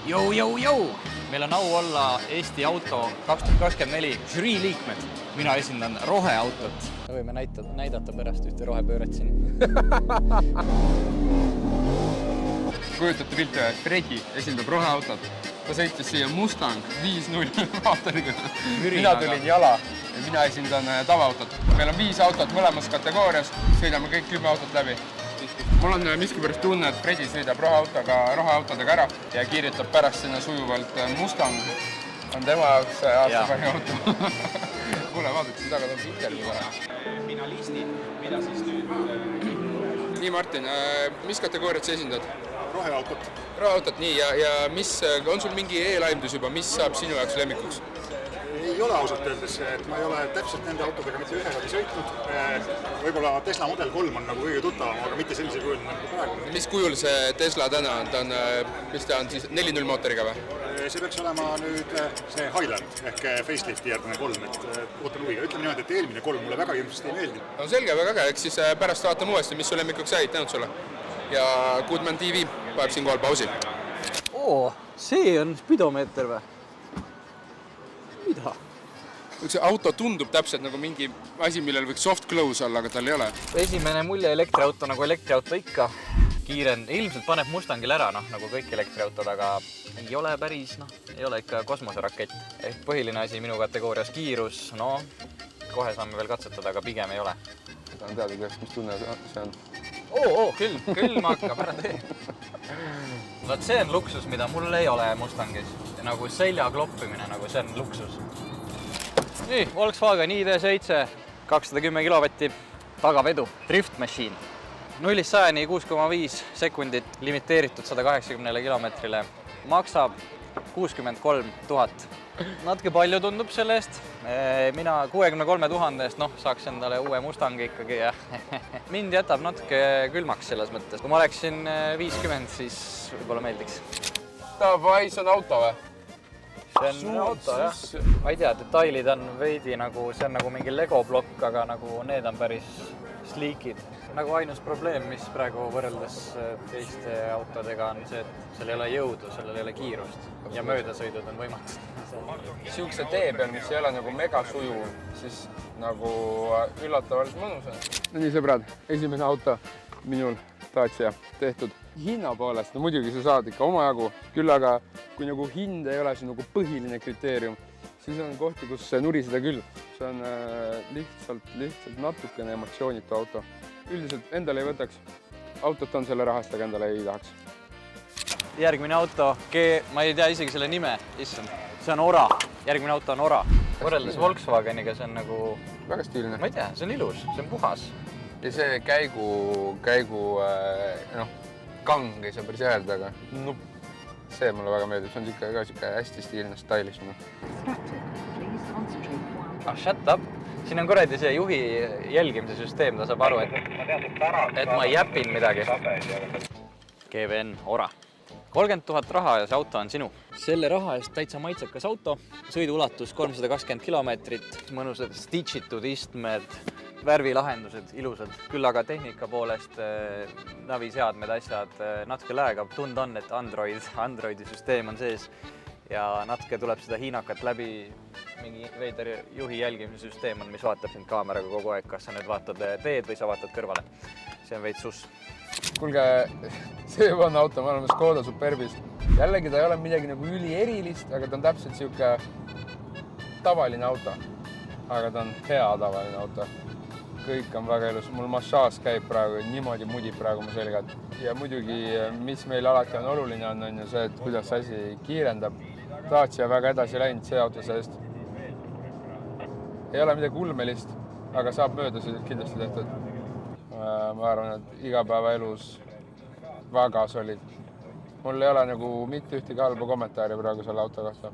Jou! Meil on au olla Eesti Auto 2024 žürii liikmed. Mina esindan roheautot. Võime näidata pärast ühte rohepööret siin. Kujutate pilti, Fredi esindab roheautot. Ta sõitis siia Mustang 5.0 mootoriga. Mina tulin jala ja mina esindan tavaautot. Meil on 5 autot mõlemas kategoorias. Sõidame kõik 10 autot läbi. Mul on miskipärast tunne, et Fredi sõidab roheautodega ära ja kiiritab pärast sinna sujuvalt Mustang. On tema jaoks aastapäri auto. Kuule, vaadake, seda ka tuleb intervjuu kohe. Finalistid, mida siis nüüd? Nii, Martin, mis kategooriat sa esindad? Roheautot. Roheautot, nii. Ja on sul mingi eelaimdus juba, mis saab sinu jaoks lemmikuks? Ei ole ausalt öeldes, et ma ei ole täpselt nende autodega mitte ühegagi sõitnud. Võib-olla Tesla Model 3 on nagu kõige tuttavam, aga mitte sellise kujul nagu praegu. Mis kujul see Tesla täna on? Ta on siis 4.0 mootoriga või? See peaks olema nüüd see Highland ehk facelifti järgne 3, et ootan huviga. Ütleme niimoodi, et eelmine 3 mulle väga hirmsasti ei meeldi. No selge, väga äge, eks siis pärast vaatame uuesti, mis su lemmikuks jäid, tänud sulle. Ja Goodman TV paneb siin kohal pausi. See on spidomeeter või? Mida? See auto tundub täpselt nagu mingi asi, millel võiks soft close olla, aga tal ei ole. Esimene mulje elektriauto nagu elektriauto ikka. Kiiren, ilmselt paneb Mustangil ära, nagu kõik elektriautod, aga ei ole päris, ei ole ikka kosmoserakett. Ehk põhiline asi minu kategoorias kiirus, kohe saame veel katsetada, aga pigem ei ole. Tahan teada, mis tunne see on. Külm hakkab ära tee. Vaat see on luksus, mida mul ei ole Mustangis. Nagu selja kloppimine, nagu see on luksus. Nii, Volkswagen ID7, 210 kilovatti, tagavedu, drift machine. 0-100 6,5 sekundit, limiteeritud 180 kilomeetrile. Maksab 63 000. Natuke palju tundub selle eest. Mina 63 000 eest, saaks endale uue Mustangi ikkagi ja mind jätab natuke külmaks selles mõttes. Kui ma oleksin 50, siis võib-olla meeldiks. Davai, see on auto või? See on auto, jah. Ma ei tea, detailid on veidi nagu, see on nagu mingi Lego blokk, aga nagu need on päris sliikid. Nagu ainus probleem, mis praegu võrreldes teiste autodega on see, et seal ei ole jõudu, sellel ei ole kiirust ja möödasõidud on võimatud. Siukse tee peal, mis ei ole nagu mega sujuv, siis nagu üllatavalt mõnus. No nii, sõbrad, esimene auto minul Dacia tehtud. Hinna poolest, muidugi sa saad ikka omajagu, küll aga kui nagu hind ei ole see nagu põhiline kriteerium, siis on kohti, kus nuriseda küll. See on lihtsalt natukene emotsioonitu auto. Üldiselt endale ei võtaks. Autot on selle rahast, aga endale ei tahaks. Järgmine auto, ma ei tea isegi selle nime, see on Ora. Järgmine auto on Ora. Võrreldes Volkswageniga see on nagu... Väga stiiline. Ma ei tea, see on ilus, see on puhas. Ja see kang ei saa päris öelda, aga see mulle väga meeldib. See on ka hästi stiiline, stylish. Shut up. Siin on korredi see juhi jälgimise süsteem, ta saab aru, et ma jäpin midagi. GVN Ora. 30 000 raha ja see auto on sinu. Selle raha eest täitsa maitsekas auto. Sõiduulatus 320 kilomeetrit, mõnusad stitchitud istmed, värvilahendused, ilusad. Küll aga tehnika poolest naviseadmed, asjad natuke läägab. Tund on, et Androidi süsteem on sees ja natuke tuleb seda hiinakat läbi. Mingi veider juhi jälgimise süsteem on, mis vaatab sind kaameraga kogu aeg, kas sa nüüd vaatad teed või sa vaatad kõrvale. See on veits sus. Kuulge, see on auto, me oleme Škoda Superbis. Jällegi ta ei ole midagi nagu ülierilist, aga ta on täpselt siuke tavaline auto. Aga ta on hea tavaline auto. Kõik on väga ilus. Mul mašaas käib praegu, niimoodi mudib praegu mu selgad. Ja muidugi, mis meil alati on oluline on ju see, et kuidas asi kiirendab. Dacia väga edasi läinud see auto seest. Ei ole midagi ulmelist, aga saab mööda kindlasti tehtud. Ma arvan, et igapäevaelus väga solid. Mul ei ole nagu mitte ühtegi halba kommentaari praegu selle auto kohta.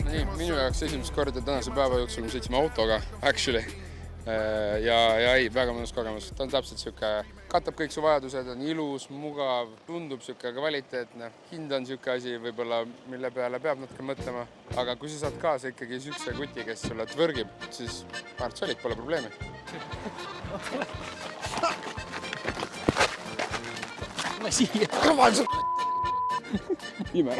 Nii, minu jaoks esimest korda tänase päeva jooksul me sõitsime autoga, actually. Ja ei, väga mõnus kogemus. Ta on täpselt siuke katab kõik su vajadused, on ilus, mugav, tundub siuke kvaliteetne. Hind on siuke asi võib-olla, mille peale peab natuke mõtlema. Aga kui sa saad kaasa ikkagi siukse kuti, kes sulle tvõrgib, siis Arts Olik pole probleemi. Ma siia. Kõval su... Ime.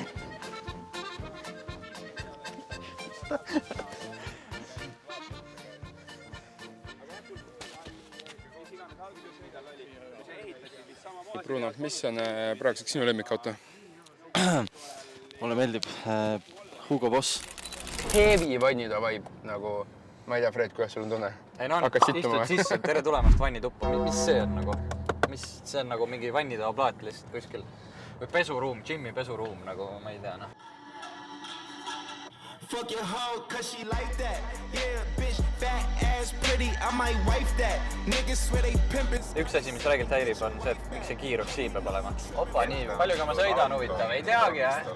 Bruno, mis on praeguseks sinu lemmikauto? Mulle meeldib Hugo Boss. Heavy vannida vibe, nagu, ma ei tea, Fred, kuidas sul on tunne? Ei no, istud sisse, tere tulemast vannituppa. Mis see on nagu? Mis see on nagu mingi vannitava plaat lihtsalt kuskil? Või pesuruum, Jimmy pesuruum, nagu ma ei tea, noh. Fuck your hoe, cause she like that. Yeah, bitch, fat ass pretty, I might wife that. Niggas swear they pimpin'. Üks asi, mis räägilt häirib, on see, et miks see kiirus siin peab olema. Opa, nii, paljuga ma sõidan huvitav, ei teagi, jah.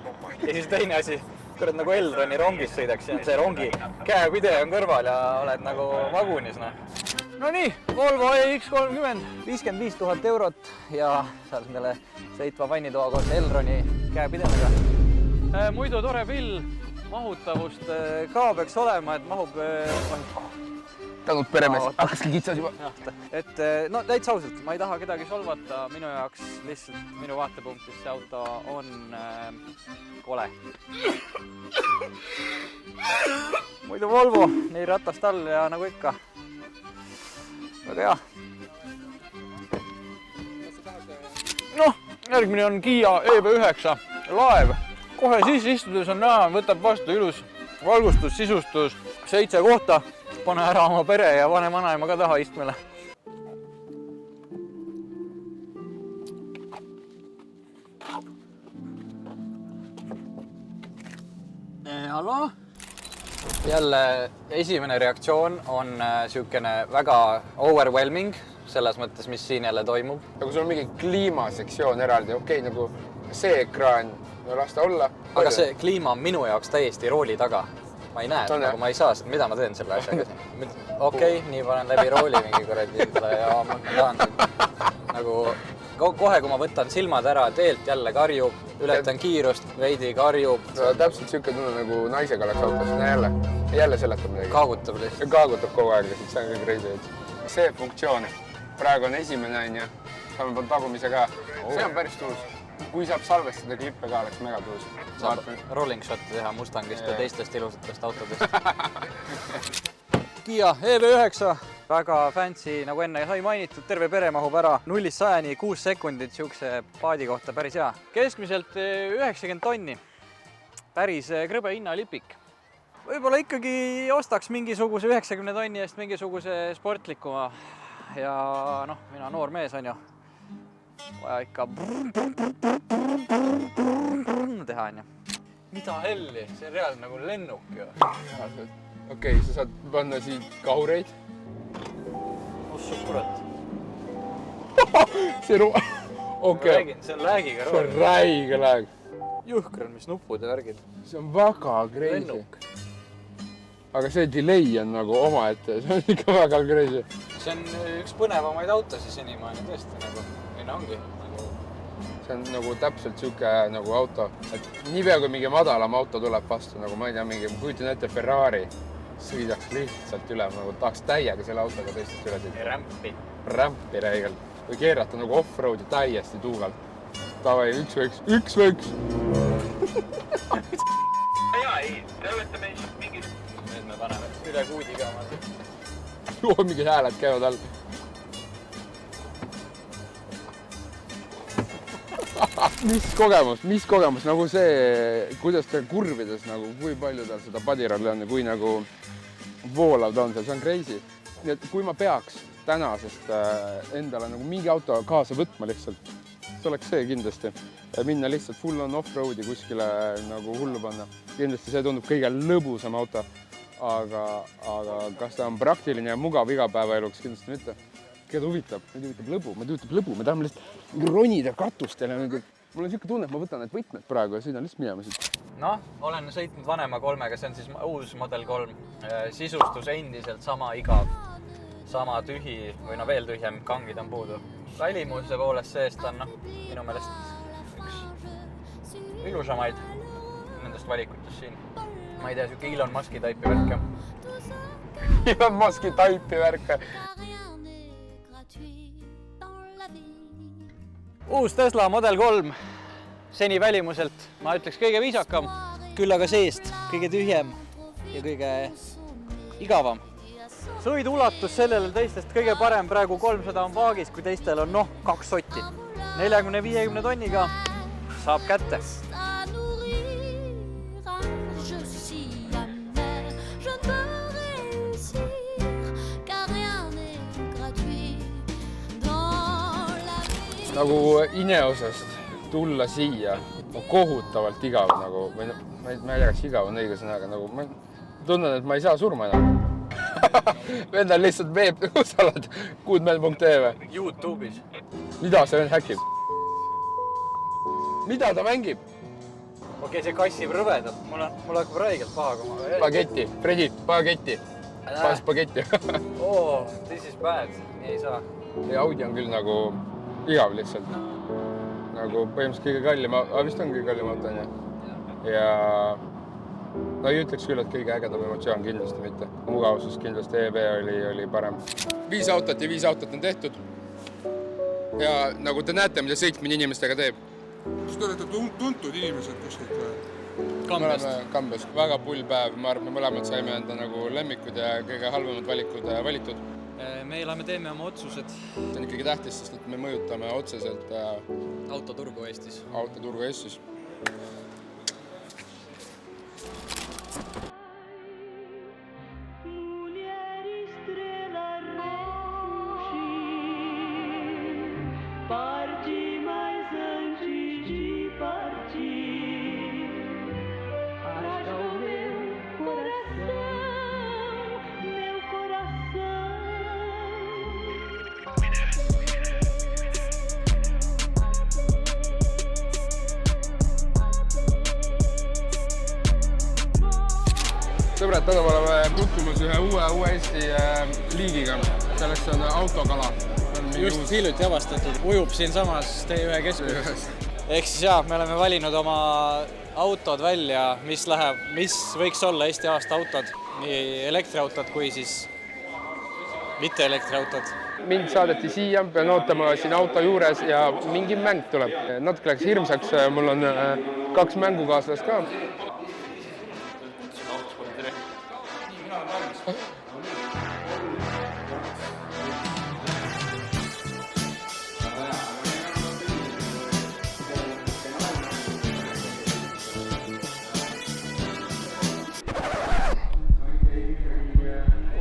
Ja siis teine asi, kurat nagu Elroni rongis sõidaks, on see rongi käepide on kõrval ja oled nagu vagunis, noh. No nii, Volvo EX30, 55 000 eurot ja saad endale sõitva vannitoa koos Elroni käepidemega. Muidu tore pill. Mahutavust ka peaks olema, et mahub... Tänud peremees, hakkaski kitsas juba. Et no täitsa ausalt, ma ei taha kedagi solvata, minu jaoks lihtsalt minu vaatepunktis see auto on kole. Muidu Volvo, nii ratast all ja nagu ikka. Väga hea. Noh, järgmine on Kia EV9 laev. Kohe siis istudes on näha, võtab vastu ilus valgustus, sisustus, 7 kohta. Pane ära oma pere ja pane vanaema ka taha istmele. Hallo? Jälle esimene reaktsioon on siukene väga overwhelming, selles mõttes, mis siin jälle toimub. Nagu sul on mingi kliimasektsioon eraldi, okei, nagu see ekraan, no las ta olla. Aga see kliima on minu jaoks täiesti rooli taga. Ma ei näe, nagu ma ei saa, mida ma teen selle asjaga siin. Okei, nii panen läbi rooli mingi kuradi ja ma tahan nagu kohe, kui ma võtan silmad ära, teelt jälle karjub, ületan kiirust, veidi karjub. Täpselt siuke tunne nagu naisega oleks autos, jälle seletab midagi. Kaagutab lihtsalt. Kaagutab kogu aeg, see on kõik reisi. See funktsioon, praegu on esimene, saame peal tagumise ka. See on päris tuus. Kui saab salvestada klippe ka, oleks mega tuus. Saab rolling shot'i teha Mustangist ja teistest ilusatest autodest. Kia EV9, väga fancy, nagu enne sai mainitud, terve pere mahub ära 0-100 6 sekundit siukse paadi kohta, päris hea. Keskmiselt 90 tonni, päris krõbe hinnalipik. Võib-olla ikkagi ostaks mingisuguse 90 tonni eest mingisuguse sportlikuma ja noh, mina noor mees on ju. Vaja ikka teha on ju. Mida helli? See on reaalne nagu lennuk ju. Okei, sa saad panna siit kaureid. Ossu kurat. See on... Räägin, see on läägiga rool. See on räige lääg. Jõhkran, mis nupud ja värgid. See on väga crazy. Lennuk. Aga see delay on nagu omaette, see on ikka väga crazy. See on üks põnevamaid autosi senimaani tõesti nagu. Minna ongi. See on nagu täpselt siuke nagu auto, et niipea kui mingi madalam auto tuleb vastu, nagu ma ei tea, mingi, kujutan ette Ferrari, sõidaks lihtsalt üle, nagu tahaks täiega selle autoga teistest üle sõida. Rämpi räigelt. Või keerata nagu off-roadi täiesti tuugalt. Tavai, üks võiks. Jaa, ei, te olete meist mingi... Nüüd me paneme üle kuudi ka. Mingid hääled käivad all. Mis kogemus, nagu see, kuidas ta kurvides, nagu kui palju tal seda padiralli on ja kui nagu voolav ta on seal, see on crazy. Nii et kui ma peaks tänasest endale nagu mingi auto kaasa võtma lihtsalt, see oleks see kindlasti. Minna lihtsalt full on off-roadi kuskile nagu hullu panna. Kindlasti see tundub kõige lõbusam auto, aga kas ta on praktiline ja mugav igapäevaeluks, kindlasti mitte. Keda huvitab? Meid huvitab lõbu, me tahame lihtsalt ronida katustele. Mul on siuke tunne, et ma võtan need võtmed praegu ja sõidan lihtsalt minema siit. Noh, olen sõitnud vanema 3-ga, see on siis uus Model 3. Sisustus endiselt sama igav, sama tühi või no veel tühjem, kangid on puudu. välimuse poolest seest on minu meelest üks ilusamaid nendest valikutest siin. Ma ei tea, siuke Elon Muski taipi värk. Elon Muski taipi värk. Uus Tesla Model 3. Seni välimuselt, ma ütleks, kõige viisakam. Küll aga seest kõige tühjem ja kõige igavam. Sõidu ulatus sellele teistest kõige parem. Praegu 300 on paagis, kui teistel on 2 sotti. 40-50 tonniga saab kätte. Nagu Ineosest tulla siia on kohutavalt igav. Ma ei tea, kas igav on õige sõna, aga ma tunnen, et ma ei saa surma enam. Vendal lihtsalt veeb, kus sa oled Goodman.tv YouTube'is. Mida see vend häkib? Mida ta mängib? Okei, see kassib rõvedalt. Mul hakkab räigelt paha, kui ma... Spagetti. Fredi, spagetti. Spagetti. Oh, this is bad. Nii ei saa. Ja Audi on küll nagu igav lihtsalt. Nagu põhimõtteliselt kõige kallim, vist on kõige kallim auto, ja no ei ütleks küll, et kõige ägedam emotsioon kindlasti mitte. Mugavusest kindlasti EV oli parem. 5 autot ja 5 autot on tehtud. Ja nagu te näete, mida sõitmine inimestega teeb. Kas te olete tuntud inimesed kuskilt või? Kambest. Väga pull päev. Ma arvan, me mõlemad saime enda nagu lemmikud ja kõige halvemad valikud valitud. Me teeme oma otsused. See on ikkagi tähtis, sest et me mõjutame otseselt autoturgu Eestis. Autoturgu Eestis. Sõbrad, täna me oleme tutvumas ühe uue Eesti liigiga. Selleks on autokala. Just hiljuti avastatud. Ujub siin samas T1 keskuses. Ehk siis me oleme valinud oma autod välja, mis võiks olla Eesti aasta autod. Nii elektriautod kui siis mitte elektriautod. Mind saadeti siia, pean ootama siin auto juures ja mingi mäng tuleb. Natuke läks hirmsaks, mul on 2 mängukaaslast ka.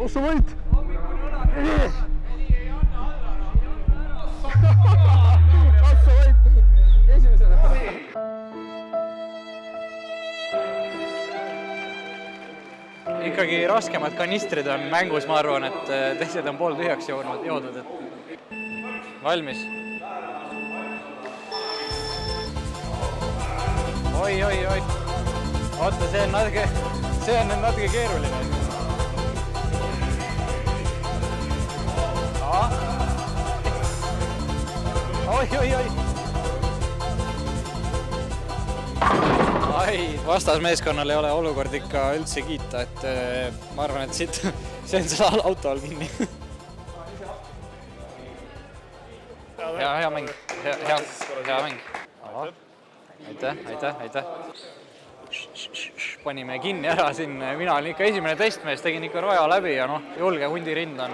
Ossa võit! Ossa võit! Esimesena! Ikkagi raskemad kanistrid on mängus, ma arvan, et teised on pool tühjaks joodud. Valmis? Oi. Oota, see on natuke keeruline. Oi. Vastasmeeskonnal ei ole olukord ikka üldse kiita, et ma arvan, et siit see on selle auto all kinni. Hea mäng. Hea mäng. Aitäh. Panime kinni ära siin. Mina olin ikka esimene testmees, tegin ikka raja läbi ja julge hundirind on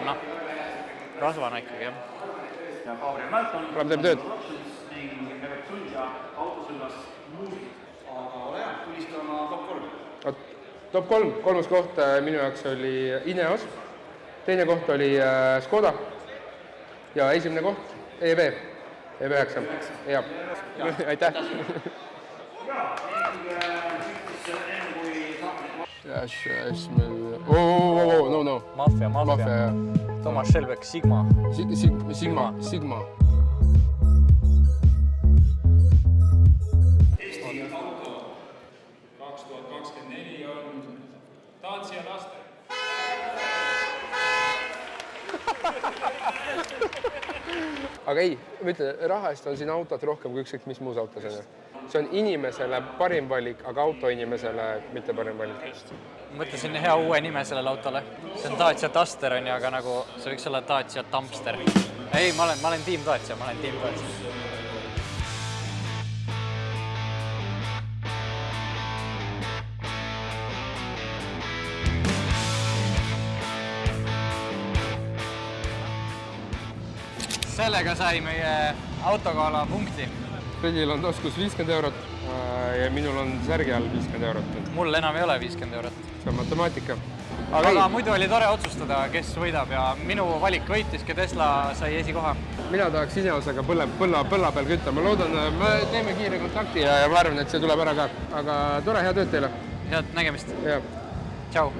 rasvana ikkagi. Praegu teeb tööd. Top 3. 3. koht minu jaoks oli Ineos. Teine koht oli Škoda. Ja esimene koht EV. EV9. Ja. Aitäh. No. Mafia. Thomas Schelbeck, Sigma. Sigma. Dacia Duster. Aga ei, ma ütlen, raha eest on siin autot rohkem kui ükskõik mis muus autos on. See on inimesele parim valik, aga auto inimesele mitte parim valik. Mõtlesin hea uue nime sellele autole. See on Dacia Duster, on ju, aga nagu see võiks olla Dacia Dumpster. Ei, ma olen tiim Dacia, Sellega sai meie autogala punkti. Redil on taskus 50 eurot ja minul on särgi all 50 eurot. Mul enam ei ole 50 eurot. See on matemaatika. Aga muidu oli tore otsustada, kes võidab ja minu valik võitiski, Tesla sai esikoha. Mina tahaks siseosaga põlla peal kütta. Ma loodan, me teeme kiire kontakti ja ma arvan, et see tuleb ära ka. Aga tore, hea tööd teile. Head nägemist. Ja. Tšau.